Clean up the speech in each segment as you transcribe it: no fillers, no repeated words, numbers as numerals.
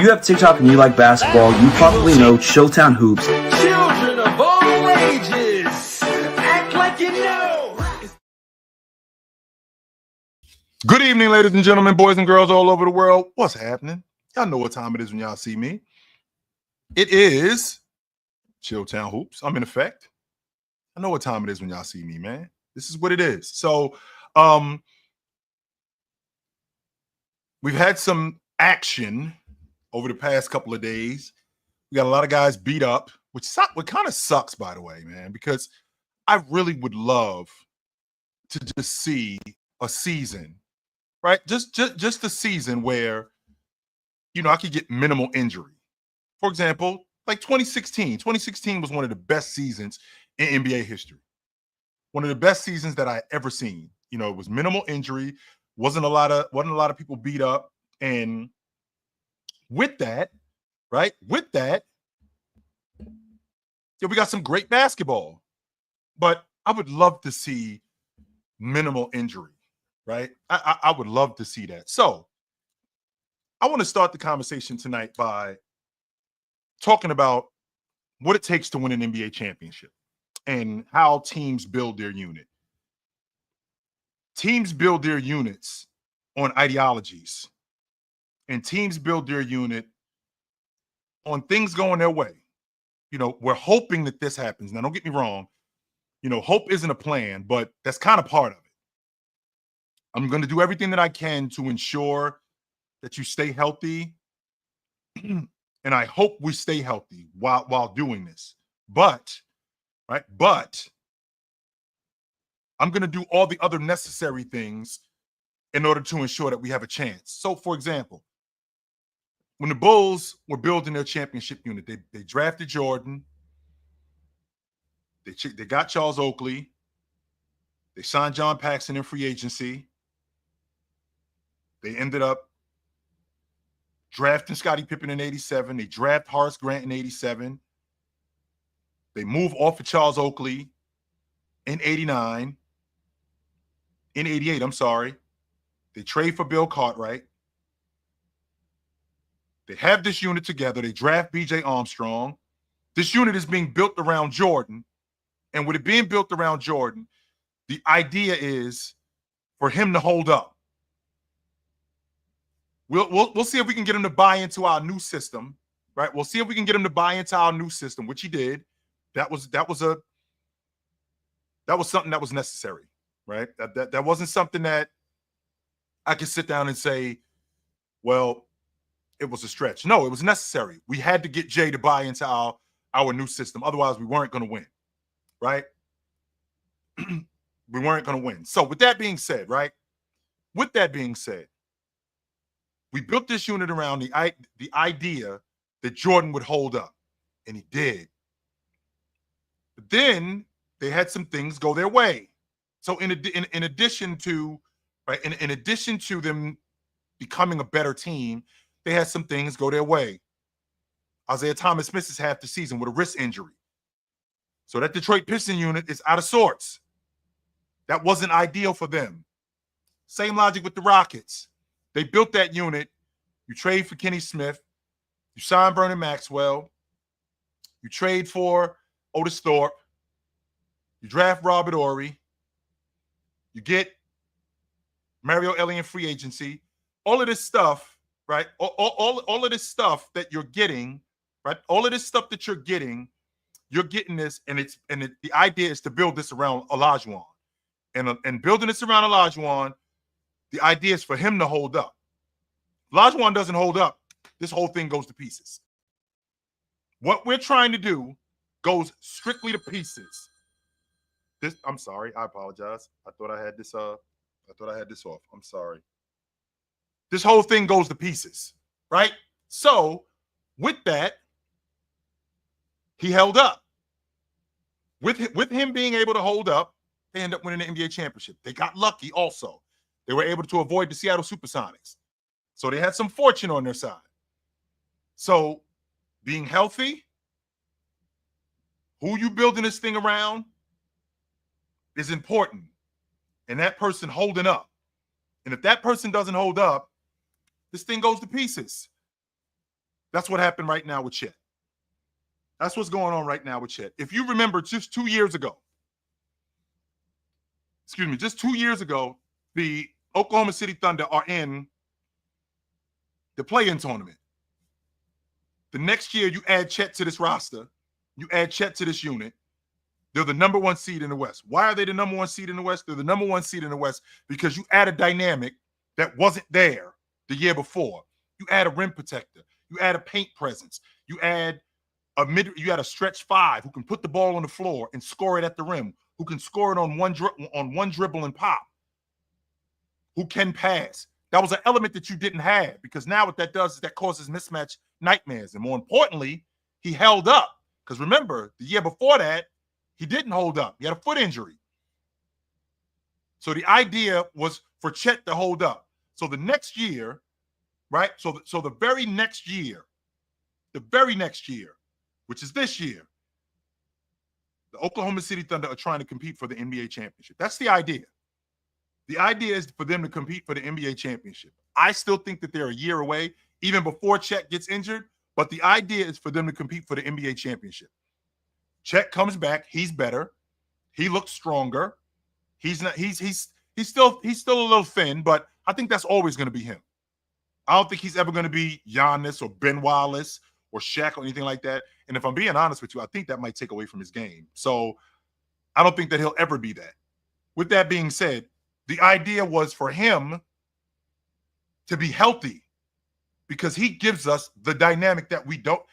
you have TikTok and you like basketball, you probably know Showtown Hoops. Children of all ages, act like you know. Good evening, ladies and gentlemen, boys and girls all over the world. What's happening? Y'all know what time it is when y'all see me. It is Chilltown Hoops. I'm in effect. I know what time it is when y'all see me, man. This is what it is. So, we've had some action over the past couple of days. We got a lot of guys beat up, which kind of sucks, by the way, man, because I really would love to just see a season, right? Just a season where, you know, I could get minimal injury. For example, like 2016. 2016 was one of the best seasons in NBA history. One of the best seasons that I ever seen. You know, it was minimal injury, wasn't a lot of people beat up, and with that, right? With that, yeah, we got some great basketball, but I would love to see minimal injury, right? I would love to see that. So I want to start the conversation tonight by talking about what it takes to win an NBA championship and how teams build their unit. Teams build their units on ideologies, and teams build their unit on things going their way. You know, we're hoping that this happens. Now, don't get me wrong. You know, hope isn't a plan, but that's kind of part of it. I'm going to do everything that I can to ensure that you stay healthy. And I hope we stay healthy while doing this. But I'm going to do all the other necessary things in order to ensure that we have a chance. So, for example, when the Bulls were building their championship unit, they drafted Jordan. They got Charles Oakley. They signed John Paxson in free agency. They ended up drafting Scottie Pippen in 87. They draft Horace Grant in 87. They move off of Charles Oakley in 89. In 88, I'm sorry. They trade for Bill Cartwright. They have this unit together. They draft B.J. Armstrong. This unit is being built around Jordan. And with it being built around Jordan, the idea is for him to hold up. We'll see if we can get him to buy into our new system, right? We'll see if we can get him to buy into our new system, which he did. That was something that was necessary, right? That wasn't something that I could sit down and say, well, it was a stretch. No, it was necessary. We had to get Jay to buy into our new system. Otherwise, we weren't going to win, right? We weren't going to win. So with that being said, right? With that being said, we built this unit around the idea that Jordan would hold up, and he did. But then they had some things go their way. So in addition to them becoming a better team, they had some things go their way. Isaiah Thomas misses half the season with a wrist injury. So that Detroit Piston unit is out of sorts. That wasn't ideal for them. Same logic with the Rockets. They built that unit. You trade for Kenny Smith. You sign Vernon Maxwell. You trade for Otis Thorpe. You draft Robert Horry. You get Mario Ellie in free agency. All of this stuff, right? All of this stuff that you're getting, right? All of this stuff that you're getting this, and the idea is to build this around Olajuwon. And building this around Olajuwon, the idea is for him to hold up. If Olajuwon doesn't hold up, this whole thing goes to pieces. What we're trying to do goes strictly to pieces. I'm sorry, I apologize. I thought I had this off. I'm sorry. This whole thing goes to pieces, right? So with that, he held up. With him being able to hold up, they end up winning the NBA championship. They got lucky also. They were able to avoid the Seattle Supersonics. So they had some fortune on their side. So being healthy, who you building this thing around is important. And that person holding up. And if that person doesn't hold up, this thing goes to pieces. That's what happened right now with Chet. That's what's going on right now with Chet. If you remember just 2 years ago, the Oklahoma City Thunder are in the play-in tournament. The next year, you add Chet to this roster. You add Chet to this unit. They're the number 1 seed in the West. Why are they the number 1 seed in the West? They're the number 1 seed in the West because you add a dynamic that wasn't there the year before. You add a rim protector. You add a paint presence. You add a stretch 5 who can put the ball on the floor and score it at the rim, who can score it on one dribble and pop, who can pass. That was an element that you didn't have, because now what that does is that causes mismatch nightmares. And more importantly, he held up. Because remember, the year before that, he didn't hold up. He had a foot injury. So the idea was for Chet to hold up. So the next year, right? So the very next year, which is this year, the Oklahoma City Thunder are trying to compete for the NBA championship. That's the idea. The idea is for them to compete for the NBA championship. I still think that they're a year away, even before Chet gets injured, but the idea is for them to compete for the NBA championship. Chet comes back, he's better, he looks stronger. He's still a little thin, but I think that's always going to be him. I don't think he's ever going to be Giannis or Ben Wallace or Shaq or anything like that. And if I'm being honest with you, I think that might take away from his game. So I don't think that he'll ever be that. With that being said, the idea was for him to be healthy, because he gives us the dynamic that we don't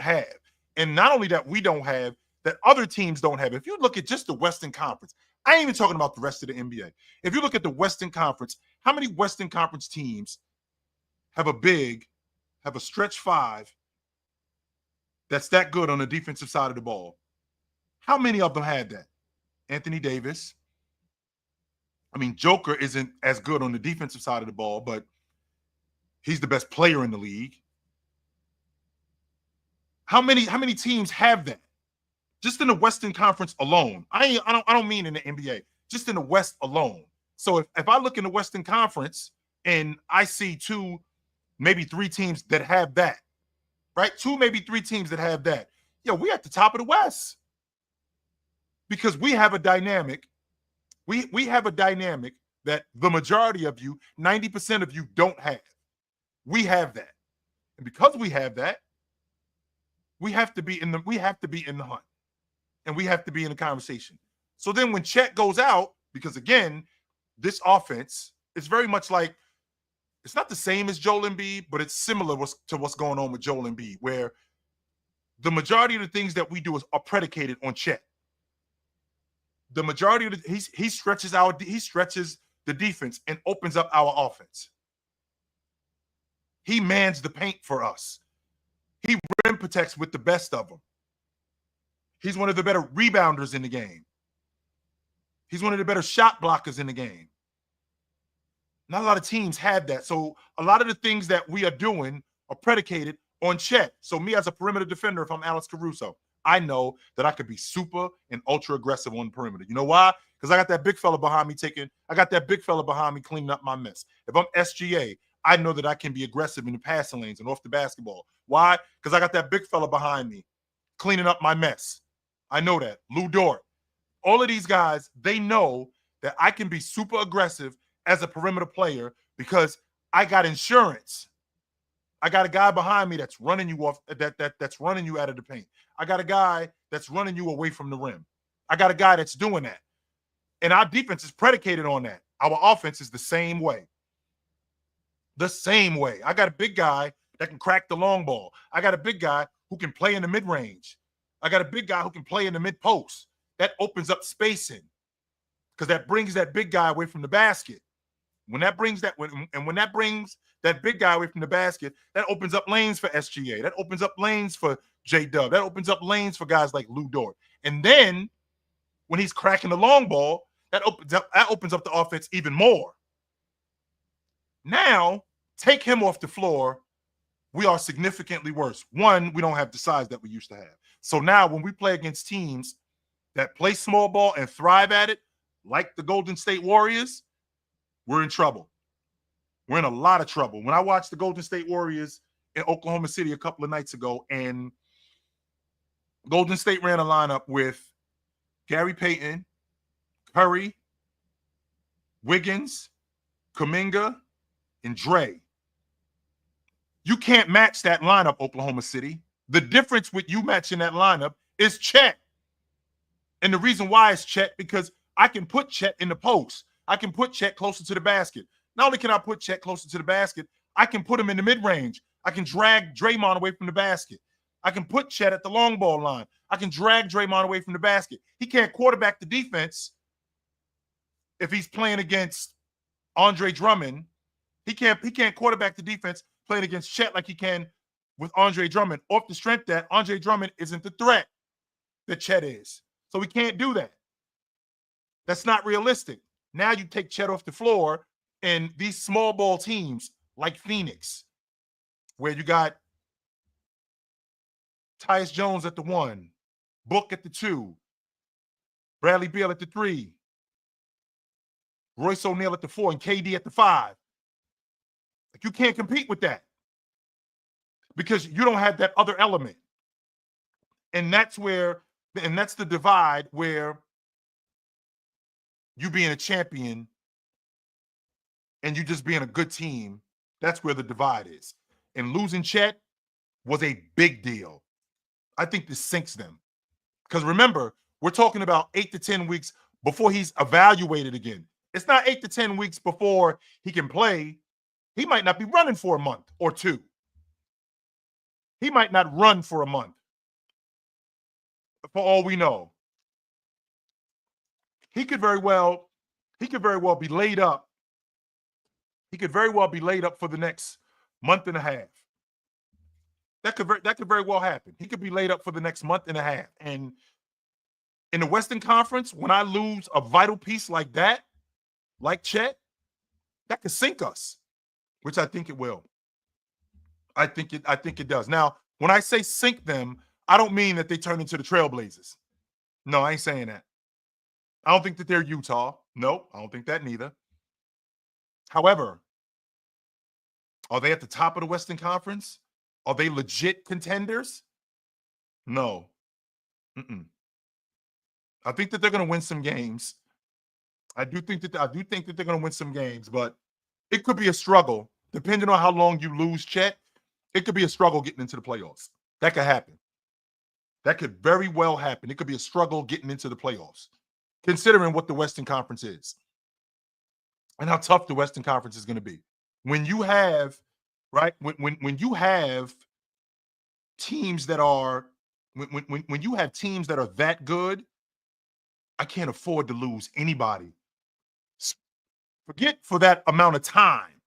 have. And not only that we don't have, that other teams don't have. If you look at just the Western Conference, I ain't even talking about the rest of the NBA. If you look at the Western Conference, how many Western Conference teams have a stretch 5 that's that good on the defensive side of the ball? How many of them had that? Anthony Davis. I mean, Joker isn't as good on the defensive side of the ball, but he's the best player in the league. How many teams have that? Just in the Western Conference alone. I don't mean in the NBA, just in the West alone. So if I look in the Western Conference and I see 2, maybe 3 teams that have that, right? 2, maybe 3 teams that have that. We're at the top of the West. Because we have a dynamic. We have a dynamic that the majority of you, 90% of you, don't have. We have that. And because we have that, we have to be in the hunt. And we have to be in the conversation. So then when Chet goes out, because again, this offense is very much like, it's not the same as Joel Embiid, but it's similar to what's going on with Joel Embiid, where the majority of the things that we do are predicated on Chet. The majority of he stretches the defense and opens up our offense. He mans the paint for us. He rim protects with the best of them. He's one of the better rebounders in the game. He's one of the better shot blockers in the game. Not a lot of teams have that. So a lot of the things that we are doing are predicated on Chet. So me as a perimeter defender, if I'm Alex Caruso, I know that I could be super and ultra aggressive on the perimeter. You know why? Because I got that big fella behind me cleaning up my mess. If I'm SGA, I know that I can be aggressive in the passing lanes and off the basketball. Why? Because I got that big fella behind me cleaning up my mess. I know that. Lou Dort. All of these guys, they know that I can be super aggressive as a perimeter player because I got insurance. I got a guy behind me that's running you off, that's running you out of the paint. I got a guy that's running you away from the rim. I got a guy that's doing that. And our defense is predicated on that. Our offense is the same way. The same way. I got a big guy that can crack the long ball. I got a big guy who can play in the mid-range. I got a big guy who can play in the mid-post. That opens up spacing because that brings that big guy away from the basket. When that brings that big guy away from the basket, that opens up lanes for SGA. That opens up lanes for J-Dub. That opens up lanes for guys like Lou Dort. And then when he's cracking the long ball, that opens up the offense even more. Now, take him off the floor, we are significantly worse. One, we don't have the size that we used to have. So now when we play against teams that play small ball and thrive at it, like the Golden State Warriors, we're in trouble. We're in a lot of trouble. When I watch the Golden State Warriors in Oklahoma City a couple of nights ago, and Golden State ran a lineup with Gary Payton, Curry, Wiggins, Kuminga, and Dre. You can't match that lineup, Oklahoma City. The difference with you matching that lineup is Chet. And the reason why is Chet, because I can put Chet in the post. I can put Chet closer to the basket. Not only can I put Chet closer to the basket, I can put him in the mid-range. I can drag Draymond away from the basket. I can put Chet at the long ball line. I can drag Draymond away from the basket. He can't quarterback the defense if he's playing against Andre Drummond. He can't quarterback the defense playing against Chet like he can with Andre Drummond, off the strength that Andre Drummond isn't the threat that Chet is. So we can't do that. That's not realistic. Now you take Chet off the floor, and these small ball teams like Phoenix, where you got Tyus Jones at the 1, Book at the 2, Bradley Beal at the 3, Royce O'Neal at the 4, and KD at the 5. Like, you can't compete with that because you don't have that other element. And that's the divide where you being a champion and you just being a good team, that's where the divide is. And losing Chet was a big deal. I think this sinks them. Because remember, we're talking about 8 to 10 weeks before he's evaluated again. It's not 8 to 10 weeks before he can play. He might not be running for a month or two. He might not run for a month. For all we know. He could very well be laid up. He could very well be laid up for the next month and a half. That could very well happen. He could be laid up for the next month and a half. And in the Western Conference, when I lose a vital piece like that, like Chet, that could sink us, which I think it will. I think it does. Now, when I say sink them, I don't mean that they turn into the Trailblazers. No, I ain't saying that. I don't think that they're Utah. Nope, I don't think that neither. However, are they at the top of the Western Conference? Are they legit contenders? No. I think that they're going to win some games. I do think that they're going to win some games, but it could be a struggle depending on how long you lose Chet. It could be a struggle getting into the playoffs. That could happen. That could very well happen. It could be a struggle getting into the playoffs, considering what the Western Conference is and how tough the Western Conference is going to be. When you have, right, when you have teams that are, when you have teams that are that good, I can't afford to lose anybody. Forget for that amount of time.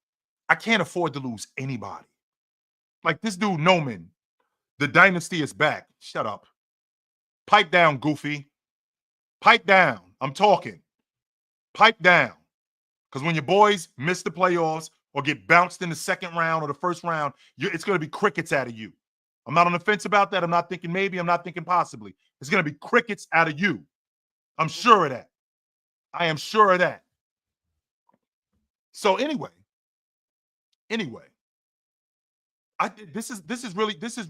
I can't afford to lose anybody. Like this dude, Noman, the dynasty is back. Shut up. Pipe down, Goofy. Pipe down. I'm talking. Pipe down. Because when your boys miss the playoffs or get bounced in the second round or the first round, it's going to be crickets out of you. I'm not on the fence about that. I'm not thinking maybe. I'm not thinking possibly. It's going to be crickets out of you. I'm sure of that. I am sure of that. So anyway, this is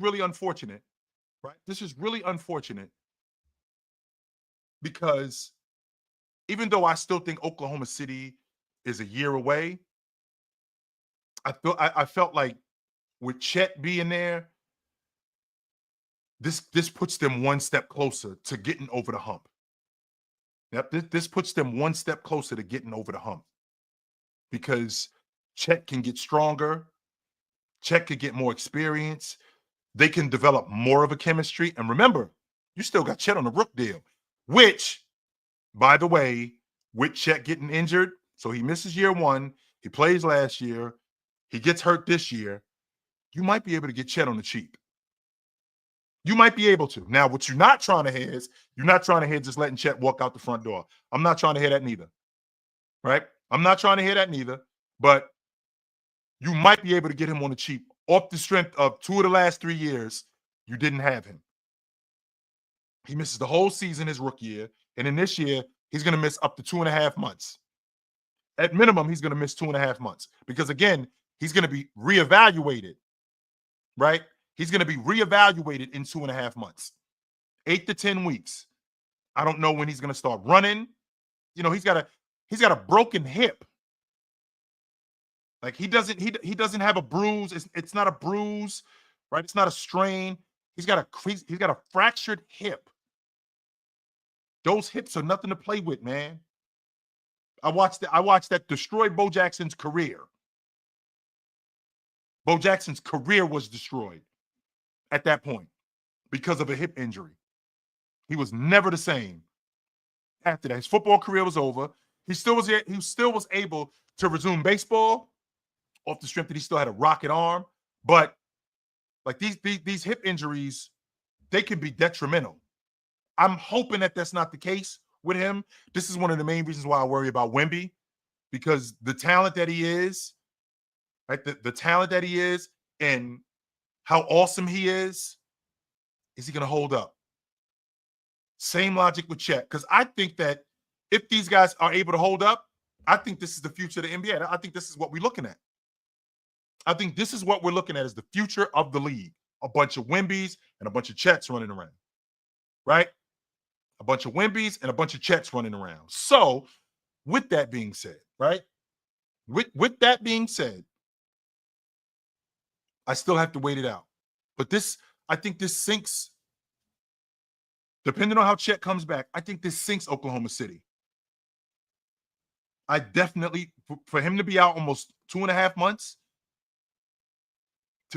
really unfortunate, right? This is really unfortunate because even though I still think Oklahoma City is a year away, I felt like with Chet being there, this puts them one step closer to getting over the hump. Yep, this puts them one step closer to getting over the hump because Chet can get stronger. Chet could get more experience. They can develop more of a chemistry. And remember, you still got Chet on the Rook deal, which, by the way, with Chet getting injured, so he misses year one, he plays last year, he gets hurt this year, you might be able to get Chet on the cheap. You might be able to. Now, what you're not trying to hear is you're not trying to hear just letting Chet walk out the front door. I'm not trying to hear that neither. Right? I'm not trying to hear that neither. But you might be able to get him on the cheap off the strength of 2 of the last 3 years you didn't have him. He misses the whole season his rookie year. And in this year, he's going to miss up to 2.5 months. At minimum, he's going to miss 2.5 months. Because, again, he's going to be reevaluated. right? He's going to be reevaluated in 2.5 months, 8 to 10 weeks. I don't know when he's going to start running. You know, he's got a broken hip. Like he doesn't have a bruise. It's not a bruise, right? It's not a strain. He's got a fractured hip. Those hips are nothing to play with, man. I watched that destroy Bo Jackson's career. Bo Jackson's career was destroyed at that point because of a hip injury. He was never the same after that. His football career was over. He still was able to resume baseball off the strength that he still had a rocket arm. But like these hip injuries, they can be detrimental. I'm hoping that that's not the case with him. This is one of the main reasons why I worry about Wemby, because the talent that he is, right? The talent that he is and how awesome he is he going to hold up? Same logic with Chet, because I think that if these guys are able to hold up, I think this is the future of the NBA. I think this is what we're looking at. I think this is what we're looking at as the future of the league. A bunch of Wembys and a bunch of Chets running around, right? A bunch of Wembys and a bunch of Chets running around. So with that being said, right? With that being said, I still have to wait it out. But I think this sinks, depending on how Chet comes back, I think this sinks Oklahoma City. I definitely, for him to be out almost 2.5 months,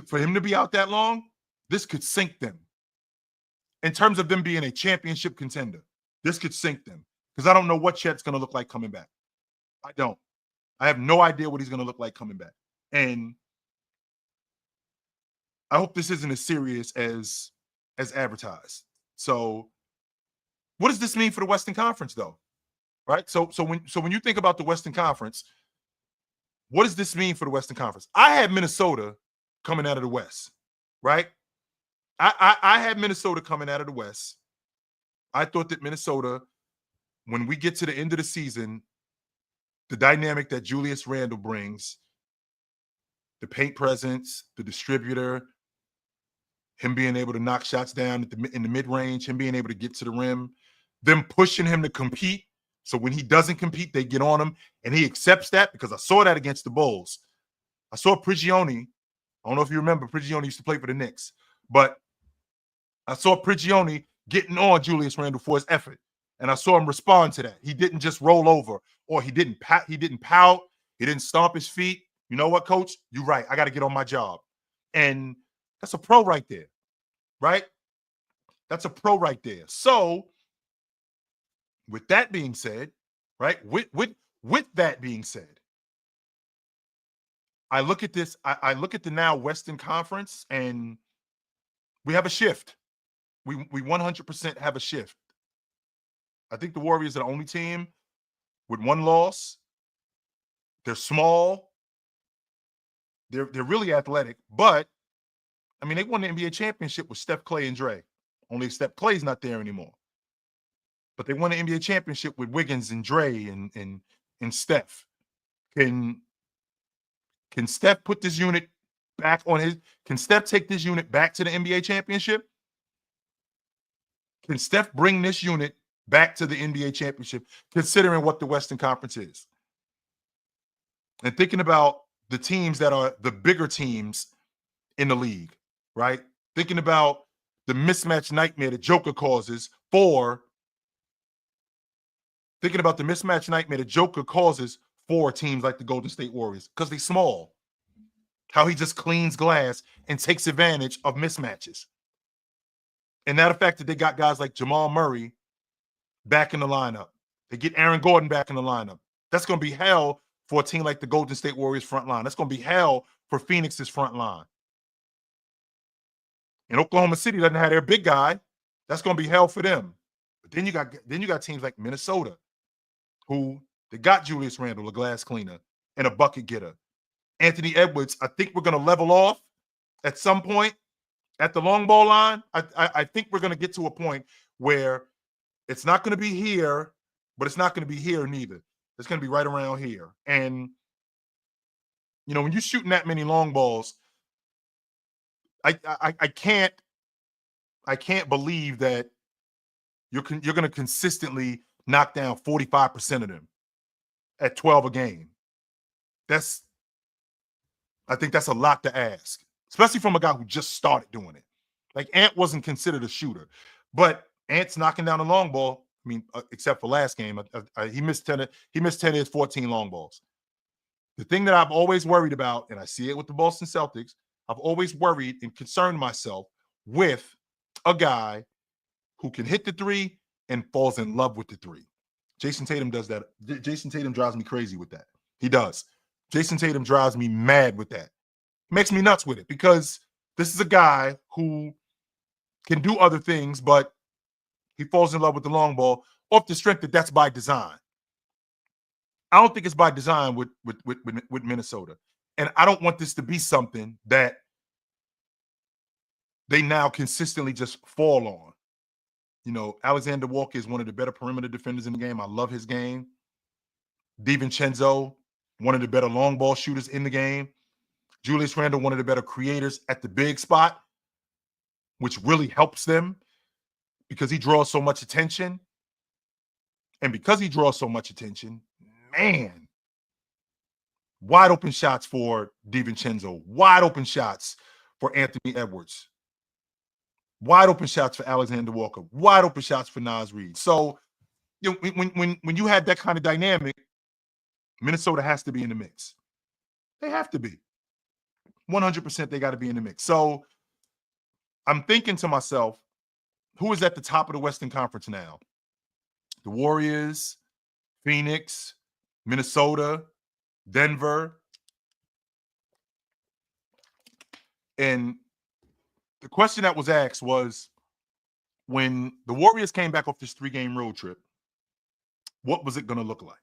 for him to be out that long, this could sink them. In terms of them being a championship contender, this could sink them. Because I don't know what Chet's going to look like coming back. I don't. I have no idea what he's going to look like coming back. And I hope this isn't as serious as advertised. So what does this mean for the Western Conference, though? Right? So when you think about the Western Conference, what does this mean for the Western Conference? I had Minnesota coming out of the West, right? I had Minnesota coming out of the West. I thought that Minnesota, when we get to the end of the season, the dynamic that Julius Randle brings, the paint presence, the distributor, him being able to knock shots down in the mid-range, him being able to get to the rim, them pushing him to compete. So when he doesn't compete, they get on him, and he accepts that, because I saw that against the Bulls. I saw Prigioni. I don't know if you remember, Prigioni used to play for the Knicks, but I saw Prigioni getting on Julius Randle for his effort, and I saw him respond to that. He didn't just roll over, or he didn't pout, he didn't stomp his feet. You know what, coach? You're right. I got to get on my job. And that's a pro right there, right? That's a pro right there. So with that being said, right, with that being said, I look at this, I look at the now Western Conference, and we have a shift. We 100% have a shift. I think the Warriors are the only team with one loss. They're small. They're really athletic, but I mean, they won the NBA championship with Steph, Clay, and Dre. Only Steph Clay's not there anymore. But they won the NBA championship with Wiggins and Dre and Steph. Can Steph put this unit back on his? Can Steph take this unit back to the NBA championship? Can Steph bring this unit back to the NBA championship, considering what the Western Conference is? And thinking about the teams that are the bigger teams in the league, right? Thinking about the mismatch nightmare that Joker causes for teams like the Golden State Warriors, because they're small. How he just cleans glass and takes advantage of mismatches. And that fact that they got guys like Jamal Murray back in the lineup. They get Aaron Gordon back in the lineup. That's going to be hell for a team like the Golden State Warriors front line. That's going to be hell for Phoenix's front line. And Oklahoma City doesn't have their big guy. That's going to be hell for them. But then you got teams like Minnesota, who they got Julius Randle, a glass cleaner, and a bucket getter. Anthony Edwards, I think we're going to level off at some point at the long ball line. I think we're going to get to a point where it's not going to be here, but it's not going to be here neither. It's going to be right around here. And, you know, when you're shooting that many long balls, I can't believe that you're going to consistently knock down 45% of them at 12 a game. I think that's a lot to ask, especially from a guy who just started doing it. Like Ant wasn't considered a shooter, but Ant's knocking down the long ball. I mean, except for last game, he missed 10. He missed 10 of his 14 long balls. The thing that I've always worried about, and I see it with the Boston Celtics, I've always worried and concerned myself with a guy who can hit the three and falls in love with the three. Jason Tatum does that. Jason Tatum drives me crazy with that. He does. Jason Tatum drives me mad with that. Makes me nuts with it because this is a guy who can do other things, but he falls in love with the long ball off the strength that that's by design. I don't think it's by design with Minnesota. And I don't want this to be something that they now consistently just fall on. You know, Alexander Walker is one of the better perimeter defenders in the game. I love his game. DiVincenzo, one of the better long ball shooters in the game. Julius Randle, one of the better creators at the big spot, which really helps them because he draws so much attention. And because he draws so much attention, man, wide open shots for DiVincenzo, wide open shots for Anthony Edwards, wide open shots for Alexander Walker, wide open shots for Naz Reid. So, you know, when you had that kind of dynamic, Minnesota has to be in the mix. They have to be. 100% they got to be in the mix. So I'm thinking to myself, who is at the top of the Western Conference now? The Warriors, Phoenix, Minnesota, Denver. And the question that was asked was, when the Warriors came back off this 3-game road trip, what was it going to look like?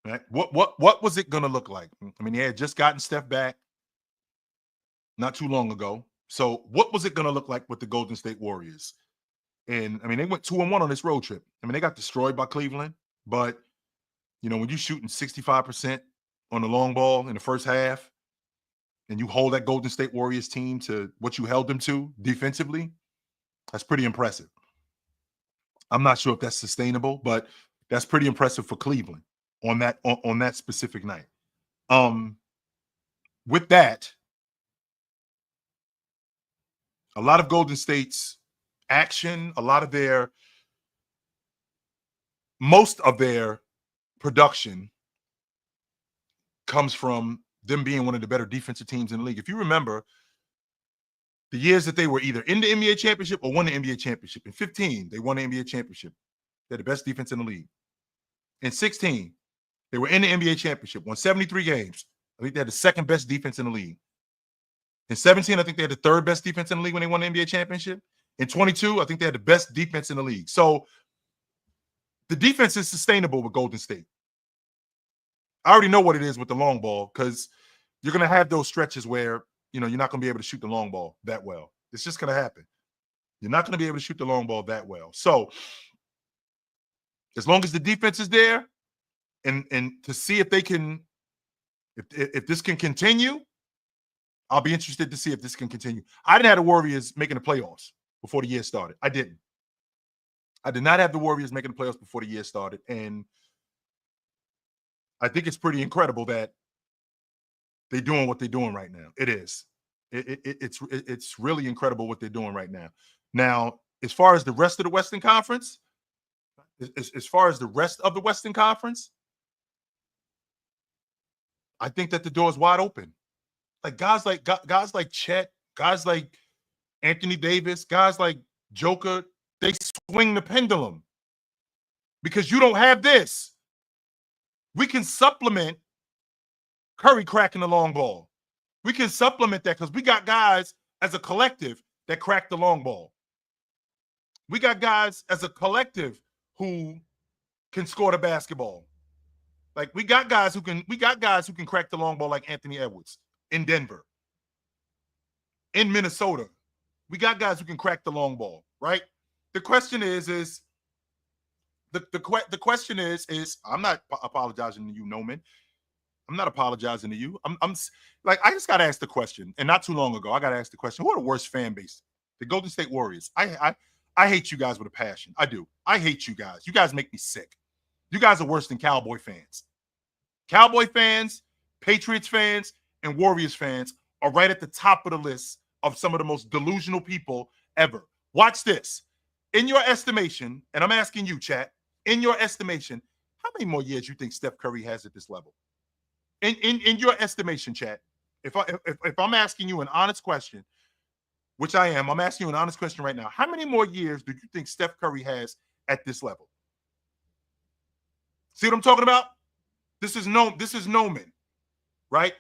Right? What was it going to look like? I mean, they had just gotten Steph back not too long ago. So what was it going to look like with the Golden State Warriors? And I mean, they went 2-1 on this road trip. I mean, they got destroyed by Cleveland, but you know, when you're shooting 65% on the long ball in the first half and you hold that Golden State Warriors team to what you held them to defensively, that's pretty impressive. I'm not sure if that's sustainable, but that's pretty impressive for Cleveland on that specific night. With that, a lot of Golden State's action, most of their production comes from them being one of the better defensive teams in the league. If you remember, the years that they were either in the NBA championship or won the NBA championship. In 15, they won the NBA championship. They're the best defense in the league. In 16, they were in the NBA championship, won 73 games. I think they had the second best defense in the league. In 17, I think they had the third best defense in the league when they won the NBA championship. In 22, I think they had the best defense in the league. So the defense is sustainable with Golden State. I already know what it is with the long ball because you're going to have those stretches where, you know, you're not going to be able to shoot the long ball that well. It's just going to happen. You're not going to be able to shoot the long ball that well. So as long as the defense is there and to see if they can, if this can continue, I'll be interested to see if this can continue. I didn't have the Warriors making the playoffs before the year started. I didn't. I did not have the Warriors making the playoffs before the year started. And I think it's pretty incredible that they're doing what they're doing right now. It is. It's really incredible what they're doing right now. Now, as far as the rest of the Western Conference, I think that the door is wide open. Like guys like Chet, guys like Anthony Davis, guys like Joker, they swing the pendulum because you don't have this. We can supplement Curry cracking the long ball. We can supplement that because we got guys as a collective that crack the long ball. We got guys as a collective who can score the basketball. Like we got guys who can crack the long ball like Anthony Edwards in Denver. In Minnesota, we got guys who can crack the long ball, right? The question is I'm not apologizing to you, Noman. I'm not apologizing to you. Like, I just got to ask the question. And not too long ago, I got to ask the question: who are the worst fan base? The Golden State Warriors. I hate you guys with a passion. I do. I hate you guys. You guys make me sick. You guys are worse than Cowboy fans. Cowboy fans, Patriots fans, and Warriors fans are right at the top of the list of some of the most delusional people ever. Watch this. In your estimation, and I'm asking you, chat, in your estimation, how many more years you think Steph Curry has at this level? In your estimation, chat, if I'm asking you an honest question, which I am, I'm asking you an honest question right now. How many more years do you think Steph Curry has at this level? See what I'm talking about? This is Noman, right?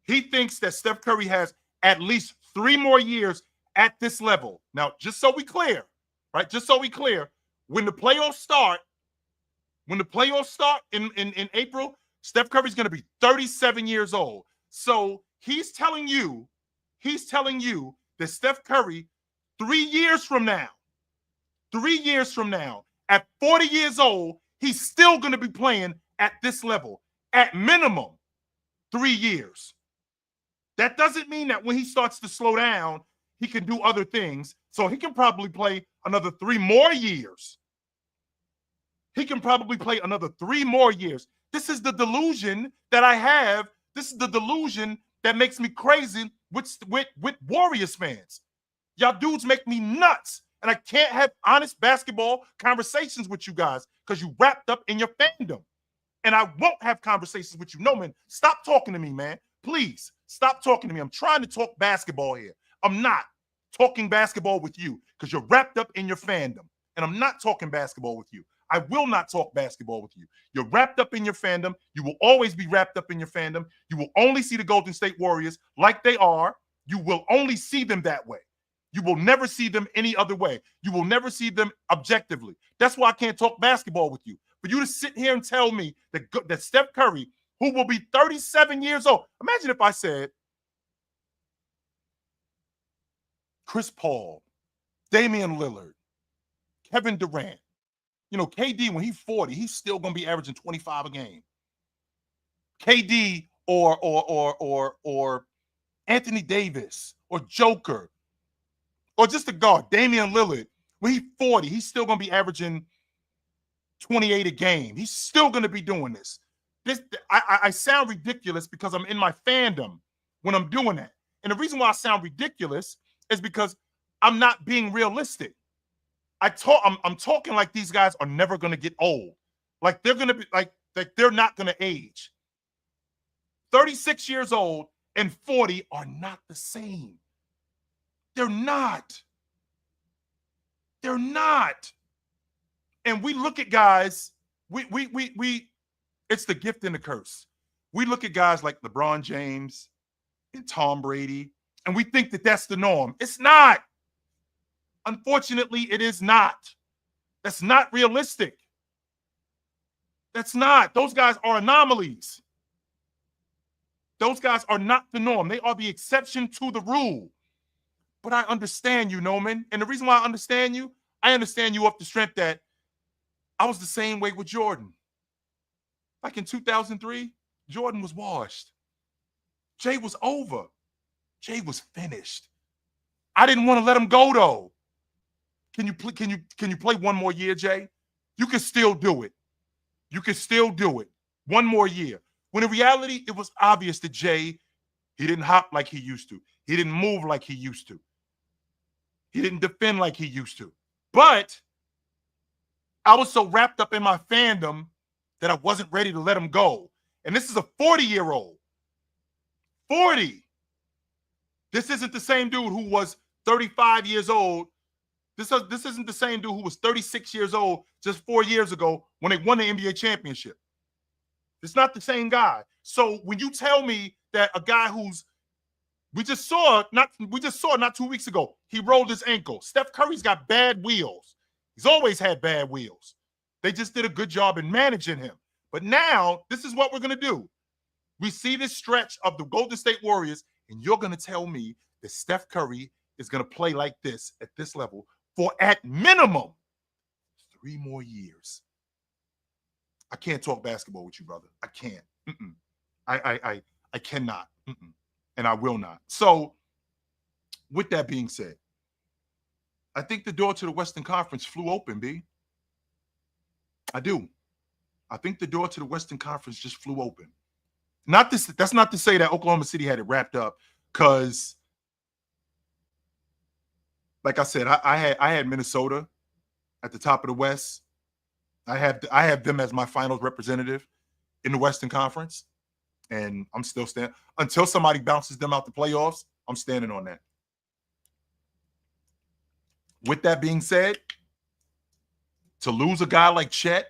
He thinks that Steph Curry has at least 3 more years at this level. Now, just so we clear, right? Just so we clear, when the playoffs start in April, Steph Curry's going to be 37 years old. So he's telling you that Steph Curry, 3 years from now, at 40 years old, he's still going to be playing at this level, at minimum 3 years. That doesn't mean that when he starts to slow down, he can do other things. So he can probably play another 3 more years. He can probably play another 3 more years. This is the delusion that I have. This is the delusion that makes me crazy with Warriors fans. Y'all dudes make me nuts. And I can't have honest basketball conversations with you guys because you wrapped up in your fandom. And I won't have conversations with you. No, man, stop talking to me, man. Please, stop talking to me. I'm trying to talk basketball here. I'm not talking basketball with you because you're wrapped up in your fandom. And I'm not talking basketball with you. I will not talk basketball with you. You're wrapped up in your fandom. You will always be wrapped up in your fandom. You will only see the Golden State Warriors like they are. You will only see them that way. You will never see them any other way. You will never see them objectively. That's why I can't talk basketball with you. For you to sit here and tell me that Steph Curry, who will be 37 years old, imagine if I said Chris Paul, Damian Lillard, Kevin Durant. You know, KD, when he's 40, he's still going to be averaging 25 a game. KD or Anthony Davis or Joker or just a guard, Damian Lillard, when he's 40, he's still going to be averaging 28 a game. He's still going to be doing this. I sound ridiculous because I'm in my fandom when I'm doing that. And the reason why I sound ridiculous is because I'm not being realistic. I'm talking like these guys are never going to get old. Like they're going to be like they're not going to age. 36 years old and 40 are not the same. They're not. They're not. And we look at guys, it's the gift and the curse. We look at guys like LeBron James and Tom Brady, and we think that that's the norm. It's not. Unfortunately, it is not. That's not realistic. That's not. Those guys are anomalies. Those guys are not the norm. They are the exception to the rule. But I understand you, Noman. And the reason why I understand you off the strength that I was the same way with Jordan. Like in 2003, Jordan was washed. Jay was over. Jay was finished. I didn't want to let him go, though. Can you play one more year, Jay? You can still do it. You can still do it. One more year. When in reality, it was obvious that Jay, he didn't hop like he used to. He didn't move like he used to. He didn't defend like he used to. But I was so wrapped up in my fandom that I wasn't ready to let him go. And this is a 40-year-old. 40. This isn't the same dude who was 35 years old. This isn't the same dude who was 36 years old just 4 years ago when they won the NBA championship. It's not the same guy. So when you tell me that a guy who's we just saw not 2 weeks ago, he rolled his ankle. Steph Curry's got bad wheels. He's always had bad wheels. They just did a good job in managing him. But now, this is what we're going to do. We see this stretch of the Golden State Warriors, and you're going to tell me that Steph Curry is going to play like this at this level for at minimum 3 more years. I can't talk basketball with you, brother. I can't. I cannot. And I will not. So, with that being said, I think the door to the Western Conference flew open, B. I do. I think the door to the Western Conference just flew open. That's not to say that Oklahoma City had it wrapped up, because, like I said, I had Minnesota at the top of the West. I have them as my finals representative in the Western Conference, and I'm still standing until somebody bounces them out the playoffs. I'm standing on that. With that being said, to lose a guy like Chet,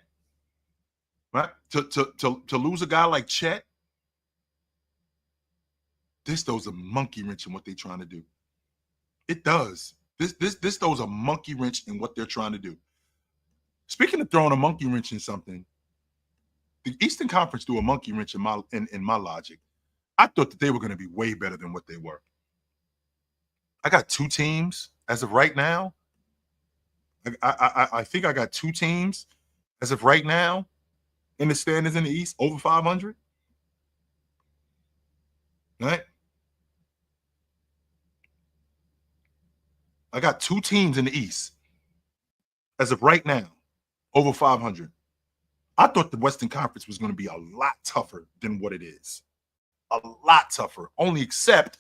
right? To lose a guy like Chet, this throws a monkey wrench in what they're trying to do. It does. This throws a monkey wrench in what they're trying to do. Speaking of throwing a monkey wrench in something, the Eastern Conference threw a monkey wrench in my logic. I thought that they were going to be way better than what they were. I got two teams as of right now. I think I got two teams as of right now in the standings in the East over 500. Right? I got two teams in the East as of right now over 500. I thought the Western Conference was going to be a lot tougher than what it is. A lot tougher. Only except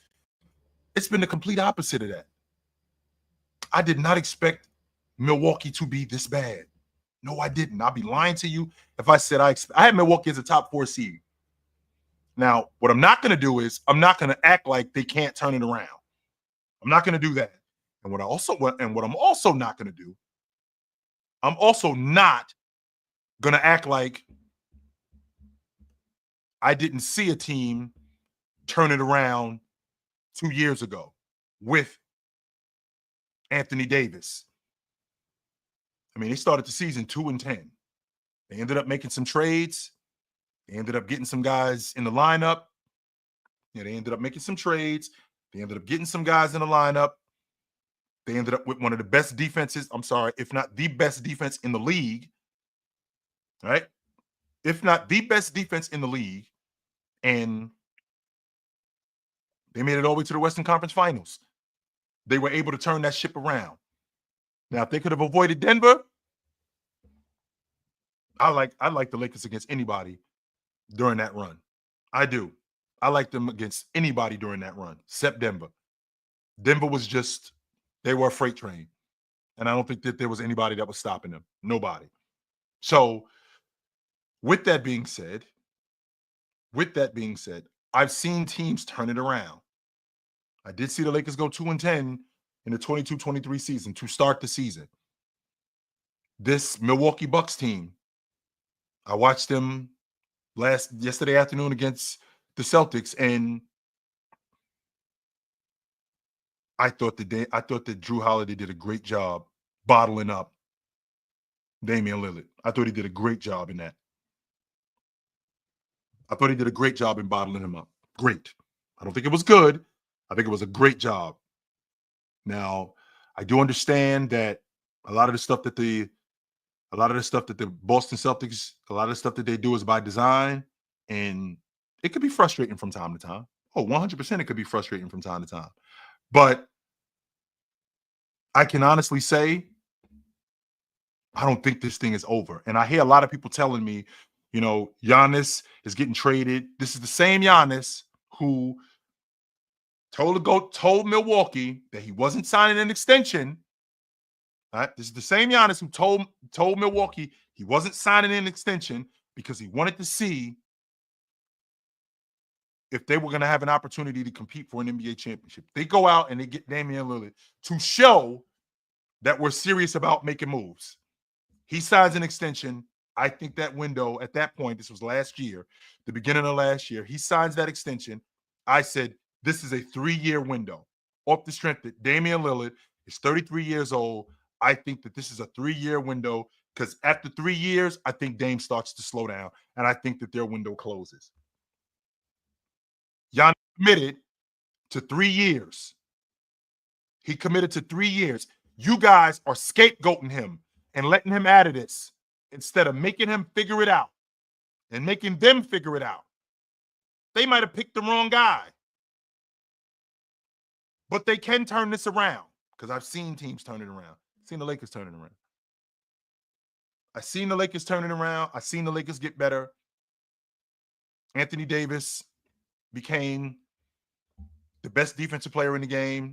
it's been the complete opposite of that. I did not expect Milwaukee to be this bad. No, I didn't. I'd be lying to you if I said I had Milwaukee as a top 4 seed. Now, what I'm not going to do is I'm not going to act like they can't turn it around. I'm not going to do that. And what I'm also not going to do, I'm also not going to act like I didn't see a team turn it around 2 years ago with Anthony Davis. I mean, they started the season 2-10. They ended up making some trades. They ended up getting some guys in the lineup. Yeah, they ended up making some trades. They ended up getting some guys in the lineup. They ended up with one of the best defenses. I'm sorry, if not the best defense in the league. Right? If not the best defense in the league. And they made it all the way to the Western Conference Finals. They were able to turn that ship around. Now, if they could have avoided Denver, I like the Lakers against anybody during that run. I do. I like them against anybody during that run, except Denver. Denver was just, they were a freight train. And I don't think that there was anybody that was stopping them. Nobody. So, with that being said, I've seen teams turn it around. I did see the Lakers go 2-10 in the 22-23 season to start the season. This Milwaukee Bucks team, I watched them yesterday afternoon against the Celtics, and I thought that Drew Holiday did a great job bottling up Damian Lillard. I thought he did a great job in that. I thought he did a great job in bottling him up. Great. I don't think it was good. I think it was a great job. Now, I do understand that a lot of the stuff that the Boston Celtics, a lot of the stuff that they do is by design, and it could be frustrating from time to time. Oh, 100% it could be frustrating from time to time. But I can honestly say, I don't think this thing is over. And I hear a lot of people telling me, Giannis is getting traded. This is the same Giannis who told Milwaukee that he wasn't signing an extension. Right? This is the same Giannis who told Milwaukee he wasn't signing an extension because he wanted to see if they were going to have an opportunity to compete for an NBA championship. They go out and they get Damian Lillard to show that we're serious about making moves. He signs an extension. I think that window at that point, this was last year, the beginning of last year, he signs that extension. I said, this is a 3-year window. Off the strength that Damian Lillard is 33 years old. I think that this is a 3-year window because after 3 years, I think Dame starts to slow down, and I think that their window closes. Giannis committed to 3 years. He committed to 3 years. You guys are scapegoating him and letting him out of this instead of making him figure it out and making them figure it out. They might have picked the wrong guy. But they can turn this around because I've seen teams turn it around. I've seen the Lakers turn it around. I've seen the Lakers turning around. I've seen the Lakers get better. Anthony Davis became the best defensive player in the game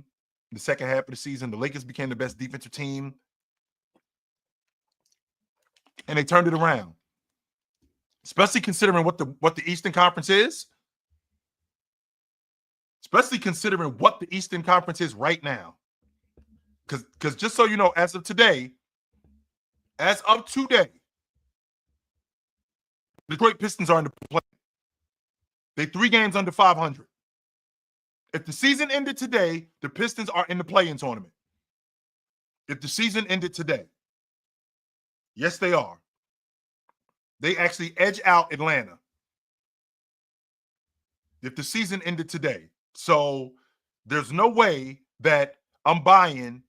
in the second half of the season. The Lakers became the best defensive team. And they turned it around. Especially considering what the Eastern Conference is. Especially considering what the Eastern Conference is right now. Because just so you know, as of today, the Detroit Pistons are in the play. They're 3 games under 500. If the season ended today, the Pistons are in the play-in tournament. If the season ended today. Yes, they are. They actually edge out Atlanta. If the season ended today. So there's no way that I'm buying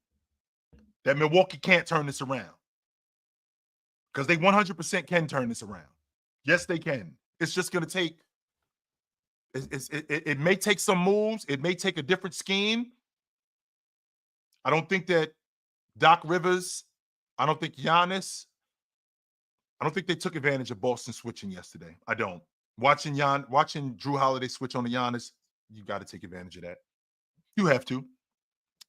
that Milwaukee can't turn this around. Because they 100% can turn this around. Yes, they can. It's just going to take, it may take some moves. It may take a different scheme. I don't think that Doc Rivers, I don't think Giannis, I don't think they took advantage of Boston switching yesterday. I don't. Watching Drew Holiday switch on to Giannis, you got to take advantage of that. You have to.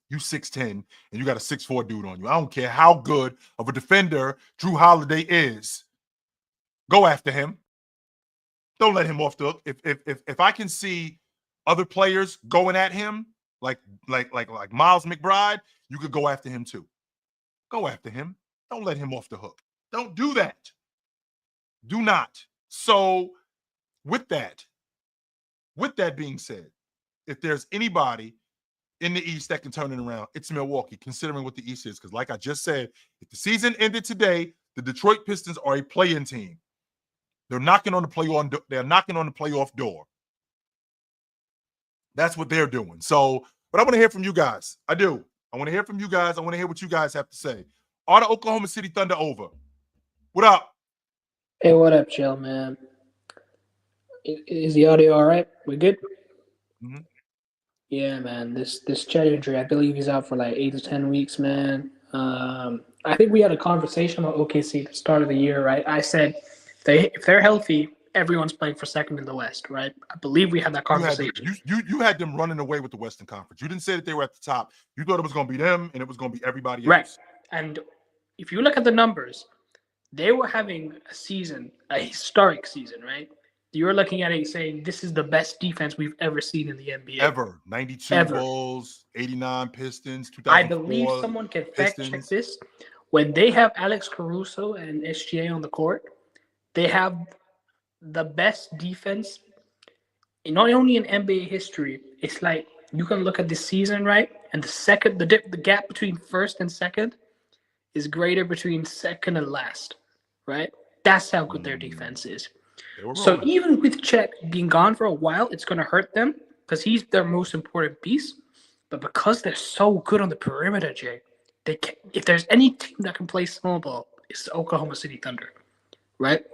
You 6'10", and you got a 6'4" dude on you. I don't care how good of a defender Drew Holiday is. Go after him. Don't let him off the hook. If I can see other players going at him, like Miles McBride, you could go after him too. Go after him. Don't let him off the hook. Don't do that. Do not. So with that being said, if there's anybody in the East that can turn it around, it's Milwaukee, considering what the East is. Because like I just said, if the season ended today, the Detroit Pistons are a play-in team. They're knocking on the playoff door. That's what they're doing. So, but I want to hear from you guys. I do. I want to hear from you guys. I want to hear what you guys have to say. Are the Oklahoma City Thunder over? What up? Hey, what up, Jill, man? Is the audio all right? We good? Mm-hmm. Yeah, man. This Chet injury, I believe he's out for like 8 to 10 weeks, man. I think we had a conversation about OKC at the start of the year, right? I said if they're healthy, everyone's playing for second in the West, right? I believe we had that conversation. You had them running away with the Western Conference. You didn't say that they were at the top. You thought it was going to be them, and it was going to be everybody else. Right. And if you look at the numbers, they were having a historic season, right? You're looking at it saying this is the best defense we've ever seen in the NBA. Ever. 92 Bulls, 89 Pistons, 2004 I believe someone can fact check this. When they have Alex Caruso and SGA on the court, they have the best defense, not only in NBA history. It's like you can look at this season, right? And the gap between first and second is greater between second and last, right? That's how good their defense is. So even with Chet being gone for a while, it's going to hurt them because he's their most important piece. But because they're so good on the perimeter, Jay, if there's any team that can play small ball, it's the Oklahoma City Thunder, right?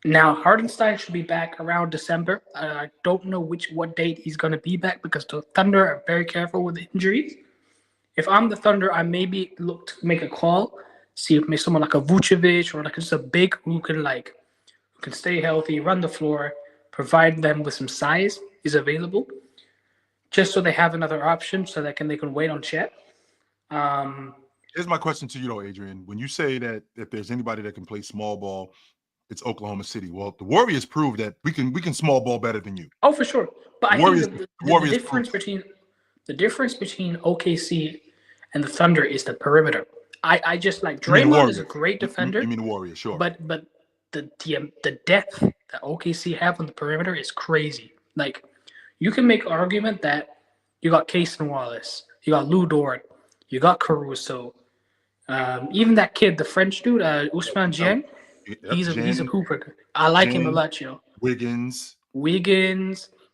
Now, Hardenstein should be back around December. I don't know what date he's going to be back because the Thunder are very careful with injuries. If I'm the Thunder, I maybe look to make a call, see if maybe someone like a Vucevic or like just a big who can stay healthy, run the floor, provide them with some size is available, just so they have another option so they can wait on Chet. Here's my question to you, though, Adrian. When you say that if there's anybody that can play small ball, it's Oklahoma City. Well, the Warriors proved that we can small ball better than you. Oh, for sure. But I think the difference between OKC and the Thunder is the perimeter. I just like Draymond is a great defender. You mean the Warriors, sure. But the depth that OKC have on the perimeter is crazy. Like, you can make an argument that you got Cason Wallace, you got Lou Dort, you got Caruso, even that kid, the French dude, Ousmane Dieng. He's a hooper. I like him a lot, you know. Wiggins,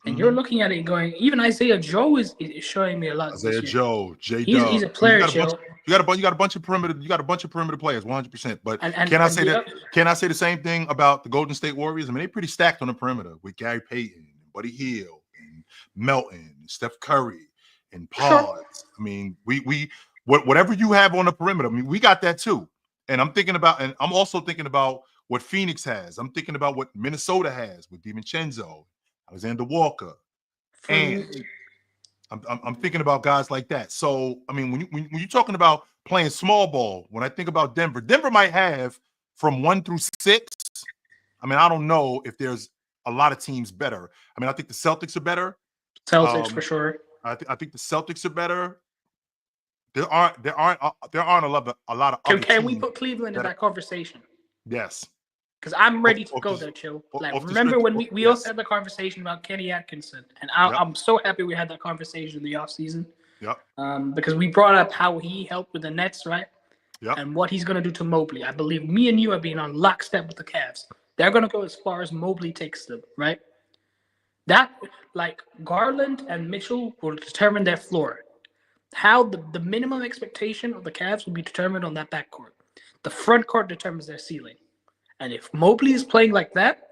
and you're looking at it going. Even Isaiah Joe is showing me a lot. Isaiah Joe, he's a player. You got a bunch of perimeter. You got a bunch of perimeter players, 100%. But can I say the same thing about the Golden State Warriors? I mean, they're pretty stacked on the perimeter with Gary Payton, Buddy Hield and Melton, and Steph Curry, and Sure. Pods. I mean, whatever you have on the perimeter, I mean, we got that too. And I'm also thinking about what Phoenix has. I'm thinking about what Minnesota has with DiVincenzo, Alexander Walker, and I'm thinking about guys like that. So, I mean, when you're talking about playing small ball, when I think about Denver might have from 1 through 6. I mean, I don't know if there's a lot of teams better. I mean, I think the Celtics are better. Celtics for sure. I think the Celtics are better. There aren't a lot of other Can we teams put Cleveland in that conversation? Yes. Because I'm ready to go there, Chill. Like, remember when we also had the conversation about Kenny Atkinson, and I'm so happy we had that conversation in the offseason. Yep. Because we brought up how he helped with the Nets, right? Yep. And what he's going to do to Mobley. I believe me and you are being on lockstep with the Cavs. They're going to go as far as Mobley takes them, right? That, like, Garland and Mitchell will determine their floor. How the minimum expectation of the Cavs will be determined on that backcourt. The front court determines their ceiling. And if Mobley is playing like that,